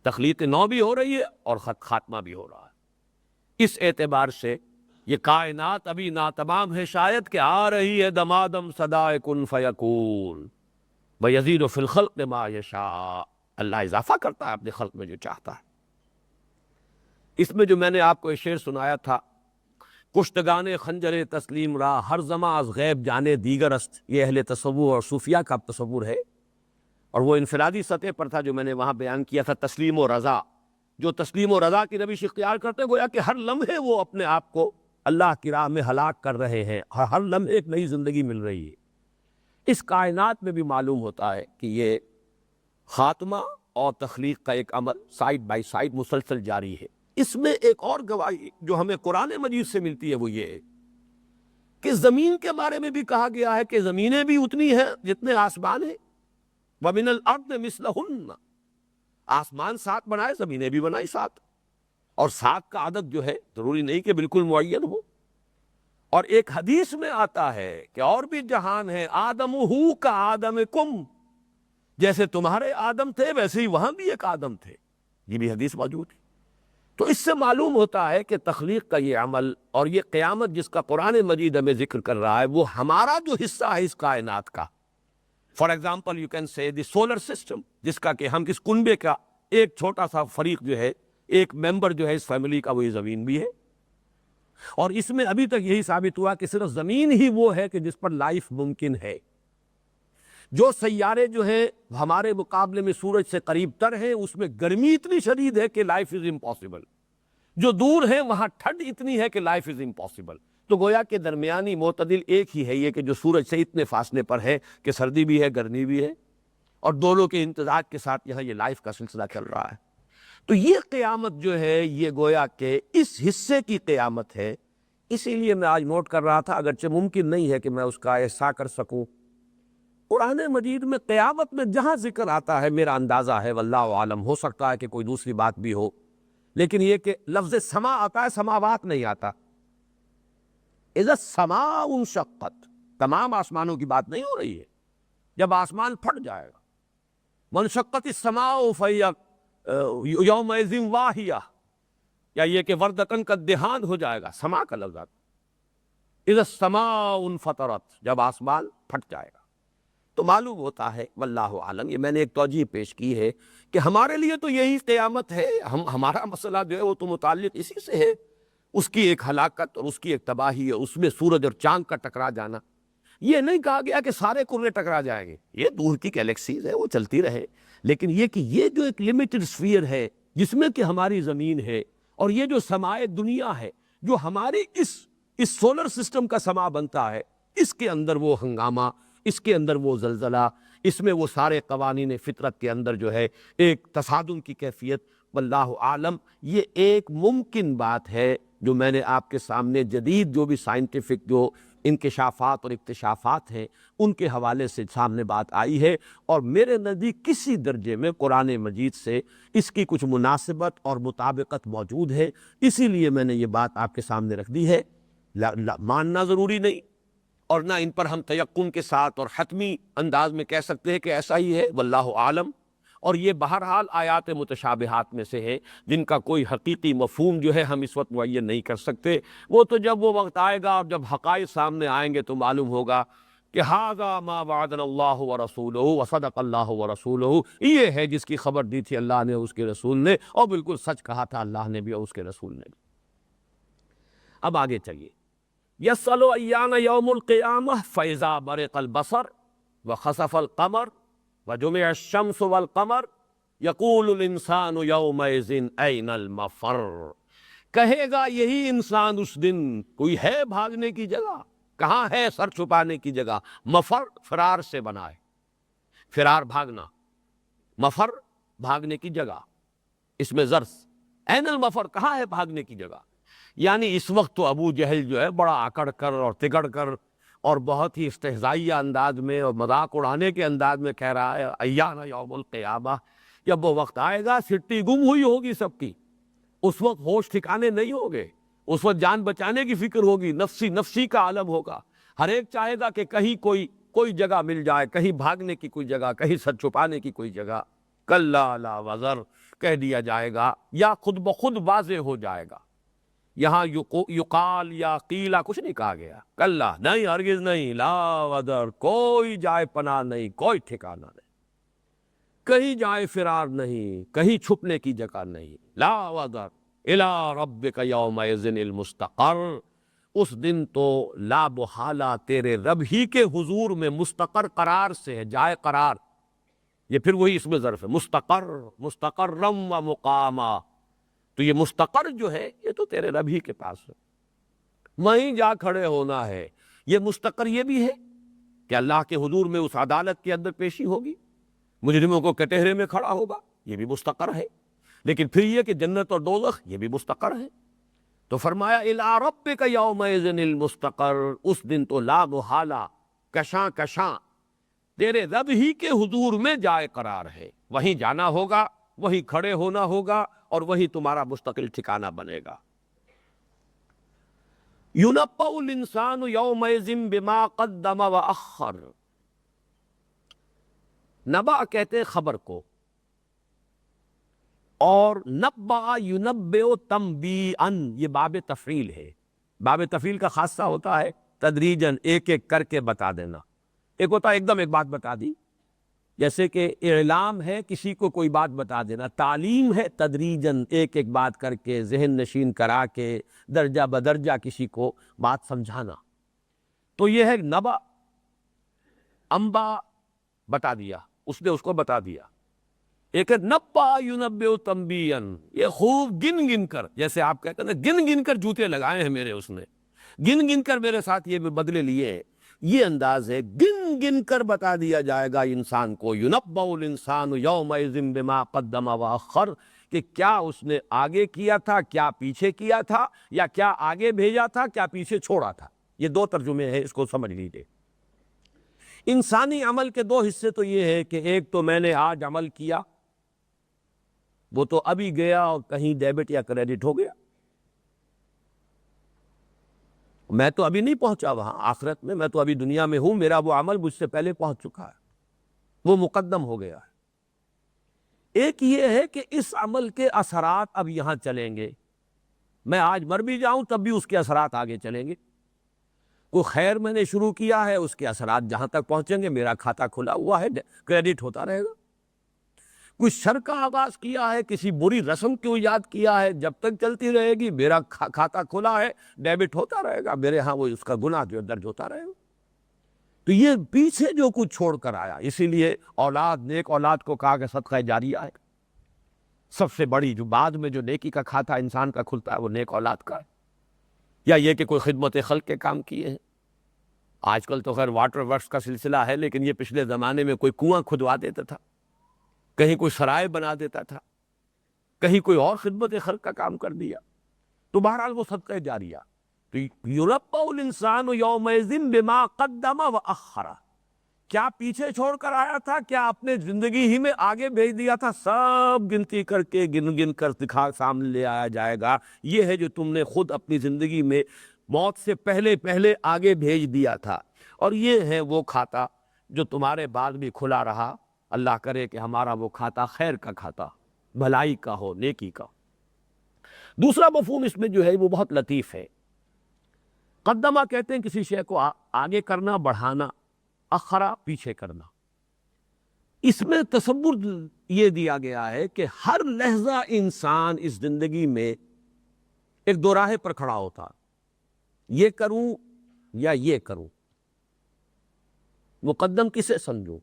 [SPEAKER 1] تخلیق نو بھی ہو رہی ہے اور خاتمہ بھی ہو رہا ہے۔ اس اعتبار سے یہ کائنات ابھی ناتمام ہے شاید، کہ آ رہی ہے دمادم صدائے کن فیکون، وَيَزِيدُ فِي الْخَلْقِ مَا يَشَاءُ، اللہ اضافہ کرتا ہے اپنے خلق میں جو چاہتا ہے۔ اس میں جو میں نے آپ کو یہ شعر سنایا تھا، کشتگان خنجر تسلیم را ہر زماں از غیب جانے دیگر است، یہ اہل تصور اور صوفیہ کا تصور ہے، اور وہ انفرادی سطح پر تھا جو میں نے وہاں بیان کیا تھا، تسلیم و رضا، جو تسلیم و رضا کی روش اختیار کرتے ہیں، گویا کہ ہر لمحے وہ اپنے آپ کو اللہ کی راہ میں ہلاک کر رہے ہیں، ہر لمحے ایک نئی زندگی مل رہی ہے۔ اس کائنات میں بھی معلوم ہوتا ہے کہ یہ خاتمہ اور تخلیق کا ایک عمل سائیڈ بائی سائیڈ مسلسل جاری ہے۔ اس میں ایک اور گواہی جو ہمیں قرآن مجید سے ملتی ہے وہ یہ ہے کہ زمین کے بارے میں بھی کہا گیا ہے کہ زمینیں بھی اتنی ہیں جتنے آسمان ہیں. وَمِنَ الْأَرْضِ مِثْلَهُنَّ، آسمان 7 بنائے، زمینیں بھی بنائی 7. اور 7 کا عدد جو ہے ضروری نہیں کہ بالکل معین ہو. اور ایک حدیث میں آتا ہے کہ اور بھی جہان ہے، آدمہ کا آدمکم، جیسے تمہارے آدم تھے ویسے ہی وہاں بھی ایک آدم تھے. یہ بھی حدیث موجود ہے. تو اس سے معلوم ہوتا ہے کہ تخلیق کا یہ عمل اور یہ قیامت جس کا قرآن مجید ہمیں ذکر کر رہا ہے وہ ہمارا جو حصہ ہے اس کائنات کا. For example you can say the solar system, جس کا کہ ہم اس کنبے کا ایک چھوٹا سا فریق جو ہے، ایک ممبر جو ہے اس فیملی کا، وہی زمین بھی ہے. اور اس میں ابھی تک یہی ثابت ہوا کہ صرف زمین ہی وہ ہے کہ جس پر لائف ممکن ہے. جو سیارے جو ہیں ہمارے مقابلے میں سورج سے قریب تر ہیں اس میں گرمی اتنی شدید ہے کہ لائف از امپاسبل. جو دور ہیں وہاں ٹھنڈ اتنی ہے کہ لائف از امپاسبل. تو گویا کہ درمیانی معتدل ایک ہی ہے یہ کہ جو سورج سے اتنے فاصلے پر ہے کہ سردی بھی ہے گرمی بھی ہے، اور دونوں کے امتزاج کے ساتھ یہاں یہ لائف کا سلسلہ چل رہا ہے. تو یہ قیامت جو ہے یہ گویا کہ اس حصے کی قیامت ہے. اسی لیے میں آج نوٹ کر رہا تھا، اگرچہ ممکن نہیں ہے کہ میں اس کا احصاء کر سکوں، قرآن مجید میں قیامت میں جہاں ذکر آتا ہے میرا اندازہ ہے واللہ عالم، ہو سکتا ہے کہ کوئی دوسری بات بھی ہو، لیکن یہ کہ لفظ سما آتا ہے، سماوات نہیں آتا. اذا السماء انشقت، تمام آسمانوں کی بات نہیں ہو رہی ہے. جب آسمان پھٹ جائے گا، وانشقت السماء فہی یومئذ واہیہ، یا یہ کہ وردکن کا دہان ہو جائے گا، سما کا لفظ آتا. اذا السماء انفطرت، جب آسمان پھٹ جائے گا. تو معلوم ہوتا ہے واللہ عالم، یہ میں نے ایک توجیہ پیش کی ہے کہ ہمارے لیے تو یہی قیامت ہے. ہمارا مسئلہ جو ہے وہ تو متعلق اسی سے ہے، اس کی ایک ہلاکت اور اس کی ایک تباہی ہے، اس میں سورج اور چاند کا ٹکرا جانا. یہ نہیں کہا گیا کہ سارے کرے ٹکرا جائیں گے، یہ دور کی گیلیکسیز ہے وہ چلتی رہے، لیکن یہ کہ یہ جو ایک لمیٹڈ اسفیئر ہے جس میں کہ ہماری زمین ہے، اور یہ جو سمائے دنیا ہے جو ہماری اس سولر سسٹم کا سما بنتا ہے، اس کے اندر وہ ہنگامہ، اس کے اندر وہ زلزلہ، اس میں وہ سارے قوانین فطرت کے اندر جو ہے ایک تصادم کی کیفیت، واللہ عالم. یہ ایک ممکن بات ہے جو میں نے آپ کے سامنے جدید جو بھی سائنٹیفک جو انکشافات اور اکتشافات ہیں ان کے حوالے سے سامنے بات آئی ہے، اور میرے نزدیک کسی درجے میں قرآن مجید سے اس کی کچھ مناسبت اور مطابقت موجود ہے. اسی لیے میں نے یہ بات آپ کے سامنے رکھ دی ہے. ماننا ضروری نہیں، اور نہ ان پر ہم تیقن کے ساتھ اور حتمی انداز میں کہہ سکتے ہیں کہ ایسا ہی ہے، واللہ عالم. اور یہ بہرحال آیات متشابہات میں سے ہے جن کا کوئی حقیقی مفہوم جو ہے ہم اس وقت معین نہیں کر سکتے. وہ تو جب وہ وقت آئے گا اور جب حقائق سامنے آئیں گے تو معلوم ہوگا کہ ھذا ما وعدنا اللہ ورسولہ وصدق اللہ ورسولہ، یہ ہے جس کی خبر دی تھی اللہ نے اس کے رسول نے، اور بالکل سچ کہا تھا اللہ نے بھی اور اس کے رسول نے بھی. اب آگے چلیے. یسأل ایان یوم القیامہ فاذا برق البصر وخسف القمر وجمع الشمس والقمر یقول الانسان یومئذ این المفر. کہے گا یہی انسان اس دن کوئی ہے بھاگنے کی جگہ، کہاں ہے سر چھپانے کی جگہ. مفر فرار سے بنا ہے، فرار بھاگنا، مفر بھاگنے کی جگہ، اس میں ظرف. این المفر کہاں ہے بھاگنے کی جگہ. یعنی اس وقت تو ابو جہل جو ہے بڑا اکڑ کر اور تگڑ کر اور بہت ہی استہزائیہ انداز میں اور مذاق اڑانے کے انداز میں کہہ رہا ہے ایان یوم القیامہ. جب وہ وقت آئے گا سٹی گم ہوئی ہوگی سب کی، اس وقت ہوش ٹھکانے نہیں ہوں گے، اس وقت جان بچانے کی فکر ہوگی، نفسی نفسی کا عالم ہوگا. ہر ایک چاہے گا کہ کہیں کوئی جگہ مل جائے، کہیں بھاگنے کی کوئی جگہ، کہیں سر چھپانے کی کوئی جگہ. کلا لا وزر کہہ دیا جائے گا یا خود بخود واضح ہو جائے گا. یہاں یقال یا قیلا کچھ نہیں کہا گیا. کلا نہیں، ہرگز نہیں، لا وزر کوئی جائے پناہ نہیں، کوئی ٹھکانہ نہیں، کہیں جائے فرار نہیں، کہیں چھپنے کی جگہ نہیں. لا وزر الی ربک یومئذ المستقر. اس دن تو لا محالہ تیرے رب ہی کے حضور میں مستقر قرار سے ہے، جائے قرار. یہ پھر وہی اس میں ظرف ہے، مستقر، مستقرم و مقاما. تو یہ مستقر جو ہے یہ تو تیرے رب ہی کے پاس ہے، وہیں جا کھڑے ہونا ہے. یہ مستقر یہ بھی ہے کہ اللہ کے حضور میں اس عدالت کے اندر پیشی ہوگی، مجرموں کو کٹہرے میں کھڑا ہوگا، یہ بھی مستقر ہے. لیکن پھر یہ کہ جنت اور دوزخ یہ بھی مستقر ہے. تو فرمایا الی ربک یومئذ المستقر، اس دن تو لا محالہ کشاں کشاں تیرے رب ہی کے حضور میں جائے قرار ہے، وہیں جانا ہوگا، وہیں کھڑے ہونا ہوگا، اور وہی تمہارا مستقل ٹھکانہ بنے گا. یُنَبَّأُ الْإِنسَانُ یومئذ بما قدم وأخر. نبا کہتے ہیں خبر کو، اور نبا یونبئ تنبیئن، یہ باب تفعیل ہے. باب تفعیل کا خاصہ ہوتا ہے تدریجاً، ایک ایک کر کے بتا دینا. ایک ہوتا ہے ایک دم ایک بات بتا دی، جیسے کہ اعلام ہے کسی کو کوئی بات بتا دینا. تعلیم ہے تدریجاً ایک ایک بات کر کے ذہن نشین کرا کے درجہ بدرجہ کسی کو بات سمجھانا. تو یہ ہے نبا. انبا بتا دیا، اس نے اس کو بتا دیا. ایک ہے نبا یونبئ تنبیئن، یہ خوب گن گن کر، جیسے آپ کہتے ہیں نا گن گن کر جوتے لگائے ہیں میرے، اس نے گن گن کر میرے ساتھ یہ بدلے لیے ہیں. یہ انداز ہے، گن گن کر بتا دیا جائے گا انسان کو. یُنَبَّأُ الْإِنسَانُ يَوْمَئِذٍ بِمَا قَدَّمَ وَأَخَّرَ، کہ کیا اس نے آگے کیا تھا، کیا پیچھے کیا تھا، یا کیا آگے بھیجا تھا، کیا پیچھے چھوڑا تھا. یہ دو ترجمے ہیں، اس کو سمجھ لیجیے. انسانی عمل کے دو حصے تو یہ ہے کہ ایک تو میں نے آج عمل کیا، وہ تو ابھی گیا اور کہیں ڈیبٹ یا کریڈٹ ہو گیا. میں تو ابھی نہیں پہنچا وہاں آخرت میں تو ابھی دنیا میں ہوں، میرا وہ عمل مجھ سے پہلے پہنچ چکا ہے، وہ مقدم ہو گیا ہے. ایک یہ ہے کہ اس عمل کے اثرات اب یہاں چلیں گے، میں آج مر بھی جاؤں تب بھی اس کے اثرات آگے چلیں گے. کوئی خیر میں نے شروع کیا ہے، اس کے اثرات جہاں تک پہنچیں گے، میرا کھاتہ کھلا ہوا ہے، کریڈٹ ہوتا رہے گا. کوئی شر کا آغاز کیا ہے، کسی بری رسم کو ایجاد کیا ہے، جب تک چلتی رہے گی میرا کھاتہ کھلا ہے، ڈیبٹ ہوتا رہے گا، میرے ہاں وہ اس کا گناہ جو درج ہوتا رہے گا. تو یہ پیچھے جو کچھ چھوڑ کر آیا، اسی لیے اولاد، نیک اولاد کو کہا کہ صدقہ جاریہ ہے. سب سے بڑی جو بعد میں جو نیکی کا کھاتہ انسان کا کھلتا ہے وہ نیک اولاد کا ہے، یا یہ کہ کوئی خدمت خلق کے کام کیے ہیں. آج کل تو خیر واٹر ورکس کا سلسلہ ہے، لیکن یہ پچھلے زمانے میں کوئی کنواں کھدوا دیتا تھا، کہیں کوئی سرائے بنا دیتا تھا، کہیں کوئی اور خدمت خلق کا کام کر دیا. تو بہرحال وہ صدقہ جاریہ. تو یُنَبَّأُ الْإِنسَانُ یَوْمَئِذٍ بِمَا قَدَّمَ وَأَخَّرَ، کیا پیچھے چھوڑ کر آیا تھا، کیا اپنے زندگی ہی میں آگے بھیج دیا تھا، سب گنتی کر کے گن گن کر دکھا سامنے لے آیا جائے گا. یہ ہے جو تم نے خود اپنی زندگی میں موت سے پہلے پہلے آگے بھیج دیا تھا. اور یہ ہے وہ کھاتا جو تمہارے بعد بھی کھلا رہا. اللہ کرے کہ ہمارا وہ کھاتا خیر کا کھاتا، بھلائی کا ہو، نیکی کا. دوسرا مفہوم اس میں جو ہے وہ بہت لطیف ہے. قدمہ کہتے ہیں کسی شے کو آگے کرنا، بڑھانا، اخرا پیچھے کرنا. اس میں تصور یہ دیا گیا ہے کہ ہر لحظہ انسان اس زندگی میں ایک دو راہ پر کھڑا ہوتا، یہ کروں یا یہ کروں، مقدم کسے سمجھوں.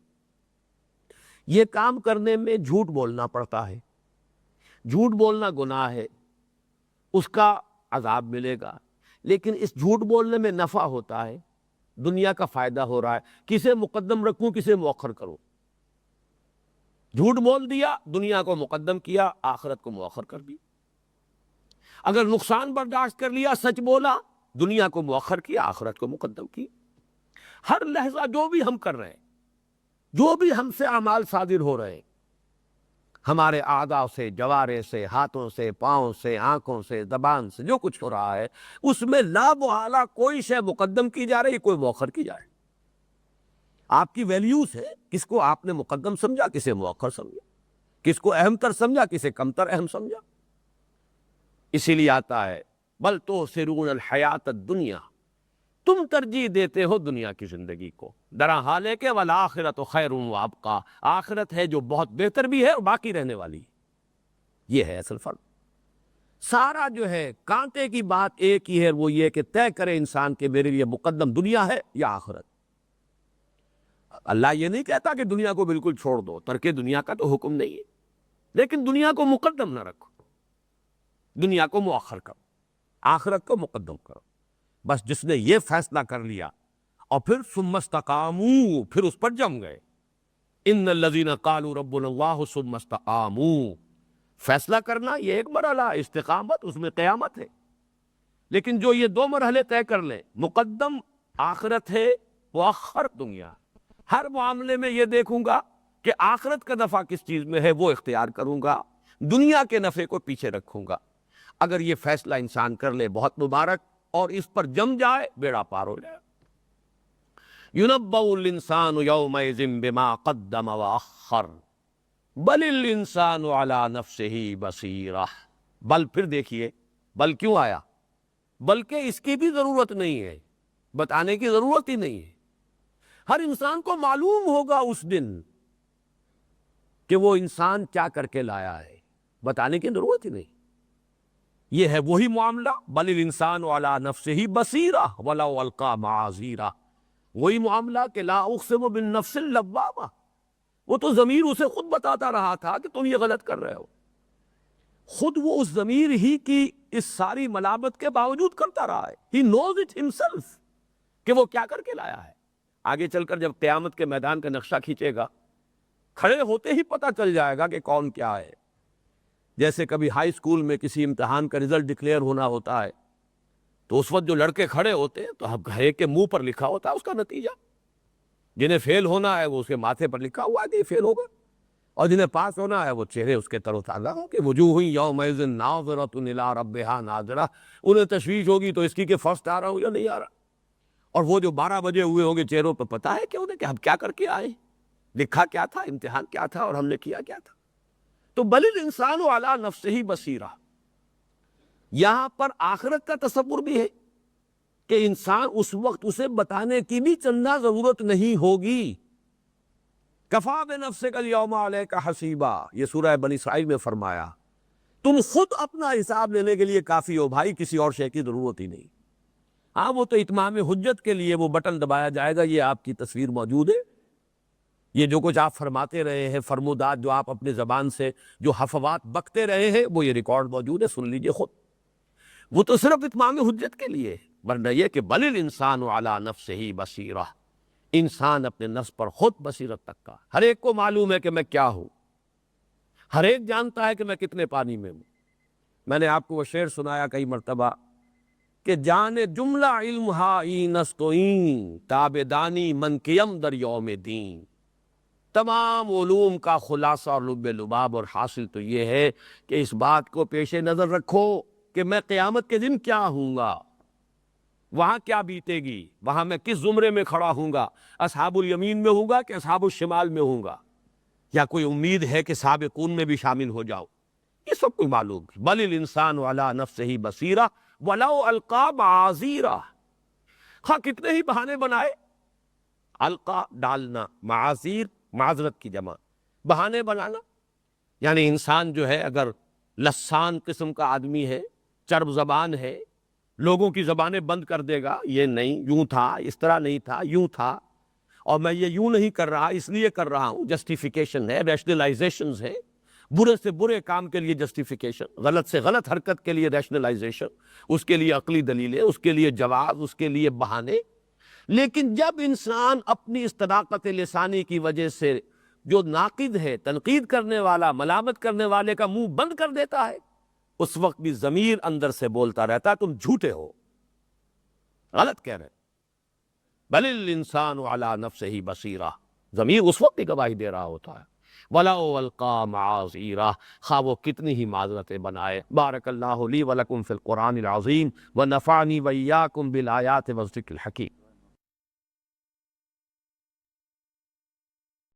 [SPEAKER 1] یہ کام کرنے میں جھوٹ بولنا پڑتا ہے، جھوٹ بولنا گناہ ہے، اس کا عذاب ملے گا. لیکن اس جھوٹ بولنے میں نفع ہوتا ہے، دنیا کا فائدہ ہو رہا ہے. کسے مقدم رکھوں، کسے مؤخر کروں. جھوٹ بول دیا، دنیا کو مقدم کیا، آخرت کو مؤخر کر دی. اگر نقصان برداشت کر لیا، سچ بولا، دنیا کو مؤخر کیا، آخرت کو مقدم کی. ہر لحظہ جو بھی ہم کر رہے ہیں، جو بھی ہم سے اعمال صادر ہو رہے ہیں، ہمارے اعضاء سے، جوارح سے، ہاتھوں سے، پاؤں سے، آنکھوں سے، زبان سے جو کچھ ہو رہا ہے، اس میں لا محالہ کوئی شے مقدم کی جا رہی، کوئی مؤخر کی جائے. آپ کی ویلیوز ہے، کس کو آپ نے مقدم سمجھا، کسے مؤخر سمجھا، کس کو اہم تر سمجھا، کسے کم تر اہم سمجھا. اسی لیے آتا ہے بل تؤثرون الحیات الدنیا، تم ترجیح دیتے ہو دنیا کی زندگی کو، درا حال ہے کہ والآخرۃ خیر وابقیٰ، آخرت ہے جو بہت بہتر بھی ہے اور باقی رہنے والی. یہ ہے اصل فرق. سارا جو ہے کانٹے کی بات ایک ہی ہے، وہ یہ کہ طے کرے انسان کہ میرے لیے مقدم دنیا ہے یا آخرت. اللہ یہ نہیں کہتا کہ دنیا کو بالکل چھوڑ دو، ترک دنیا کا تو حکم نہیں ہے، لیکن دنیا کو مقدم نہ رکھو، دنیا کو مؤخر کرو، آخرت کو مقدم کرو. بس جس نے یہ فیصلہ کر لیا اور پھر ثم استقاموا، پھر اس پر جم گئے. ان الذین قالوا ربنا اللہ ثم استقاموا فیصلہ کرنا یہ ایک مرحلہ، استقامت اس میں قیامت ہے، لیکن جو یہ دو مرحلے طے کر لیں، مقدم آخرت ہے مؤخر دنیا، ہر معاملے میں یہ دیکھوں گا کہ آخرت کا نفع کس چیز میں ہے وہ اختیار کروں گا، دنیا کے نفع کو پیچھے رکھوں گا۔ اگر یہ فیصلہ انسان کر لے بہت مبارک، اور اس پر جم جائے بیڑا پار ہو جائے۔ يُنَبَّأُ الْإِنسَانُ يَوْمَئِذٍ بِمَا قَدَّمَ وَأَخَّرَ بَلِ الْإِنسَانُ عَلَى نَفْسِهِ بَصِيرَةٌ۔ بل پھر دیکھیے، بل کیوں آیا؟ بلکہ اس کی بھی ضرورت نہیں ہے، بتانے کی ضرورت ہی نہیں ہے۔ ہر انسان کو معلوم ہوگا اس دن کہ وہ انسان کیا کر کے لایا ہے، بتانے کی ضرورت ہی نہیں۔ یہ ہے وہی معاملہ، بل الانسان علی نفسہ بصیرہ ولو القی معاذیرہ، وہی معاملہ کہ لا اقسم بالنفس اللوامہ، وہ تو ضمیر اسے خود بتاتا رہا تھا کہ تم یہ غلط کر رہے ہو، خود وہ اس ضمیر ہی کی اس ساری ملامت کے باوجود کرتا رہا ہے۔ He knows it himself کہ وہ کیا کر کے لایا ہے۔ آگے چل کر جب قیامت کے میدان کا نقشہ کھینچے گا، کھڑے ہوتے ہی پتہ چل جائے گا کہ کون کیا ہے۔ جیسے کبھی ہائی اسکول میں کسی امتحان کا رزلٹ ڈکلیئر ہونا ہوتا ہے تو اس وقت جو لڑکے کھڑے ہوتے ہیں تو ہم ایک کے منہ پر لکھا ہوتا ہے اس کا نتیجہ، جنہیں فیل ہونا ہے وہ اس کے ماتھے پر لکھا ہوا ہے کہ یہ فیل ہوگا، اور جنہیں پاس ہونا ہے وہ چہرے اس کے تر و تازہ ہوں کہ وجوہ یومئذ ناظرۃ الی ربہا ناظرہ، انہیں تشویش ہوگی تو اس کی کہ فرسٹ آ رہا ہوں یا نہیں آ رہا، اور وہ جو 12 بجے ہوئے ہوں گے چہروں پہ پتہ ہے کہ انہیں کہ ہم کیا کر کے آئے، لکھا کیا تھا، امتحان کیا تھا، اور ہم نے کیا کیا تھا۔ تو بل الانسان علی نفسہ بصیرہ، یہاں پر آخرت کا تصور بھی ہے کہ انسان اس وقت اسے بتانے کی بھی چندہ ضرورت نہیں ہوگی۔ کفا بنفسک الیوم علیک حسیبا، یہ سورہ بنی اسرائیل میں فرمایا، تم خود اپنا حساب لینے کے لیے کافی ہو بھائی، کسی اور شے کی ضرورت ہی نہیں۔ ہاں وہ تو اتمام حجت کے لیے وہ بٹن دبایا جائے گا، یہ آپ کی تصویر موجود ہے، یہ جو کچھ آپ فرماتے رہے ہیں، فرمودات جو آپ اپنے زبان سے جو حفوات بکتے رہے ہیں، وہ یہ ریکارڈ موجود ہے، سن لیجئے خود، وہ تو صرف اتمام حجت کے لیے، ورنہ یہ کہ بل الانسان علی نفسہ بصیرہ، انسان اپنے نفس پر خود بصیرت تک کا، ہر ایک کو معلوم ہے کہ میں کیا ہوں، ہر ایک جانتا ہے کہ میں کتنے پانی میں ہوں۔ میں نے آپ کو وہ شعر سنایا کئی مرتبہ کہ جان جملہ علم ہائی نستوئیں تابدانی من کیم در یوم دین، تمام علوم کا خلاصہ اور لب لباب اور حاصل تو یہ ہے کہ اس بات کو پیش نظر رکھو کہ میں قیامت کے دن کیا ہوں گا، وہاں کیا بیتے گی، وہاں میں کس زمرے میں کھڑا ہوں گا، اصحاب الیمین میں ہوں گا کہ اصحاب الشمال میں ہوں گا، یا کوئی امید ہے کہ سابقون میں بھی شامل ہو جاؤ، یہ سب کوئی معلوم۔ بل الانسان علی نفسہ بصیرہ ولو القی معاذیرہ، ہاں کتنے ہی بہانے بنائے، القا ڈالنا، معاذیر معذرت کی جمع، بہانے بنانا، یعنی انسان جو ہے اگر لسان قسم کا آدمی ہے، چرب زبان ہے، لوگوں کی زبانیں بند کر دے گا، یہ نہیں یوں تھا، اس طرح نہیں تھا، یوں تھا، اور میں یہ یوں نہیں کر رہا اس لیے کر رہا ہوں، جسٹیفیکیشن ہے، ریشنلائزیشنز ہے، برے سے برے کام کے لیے جسٹیفیکیشن، غلط سے غلط حرکت کے لیے ریشنلائزیشن، اس کے لیے عقلی دلیلیں، اس کے لیے جواز، اس کے لیے بہانے۔ لیکن جب انسان اپنی اس طلاقت لسانی کی وجہ سے جو ناقد ہے، تنقید کرنے والا، ملامت کرنے والے کا منہ بند کر دیتا ہے، اس وقت بھی ضمیر اندر سے بولتا رہتا ہے تم جھوٹے ہو، غلط کہہ رہے، بل الانسان علی نفسہ بصیرہ، ضمیر اس وقت بھی گواہی دے رہا ہوتا ہے، وَلَوْ أَلْقَىٰ مَعَاذِيرَهْ، خواہ وہ کتنی ہی معذرتیں بنائے۔ بارک اللہ لی ولکم فی القرآن العظیم ونفعنی وإیاکم بالآیات والذکر الحکیم۔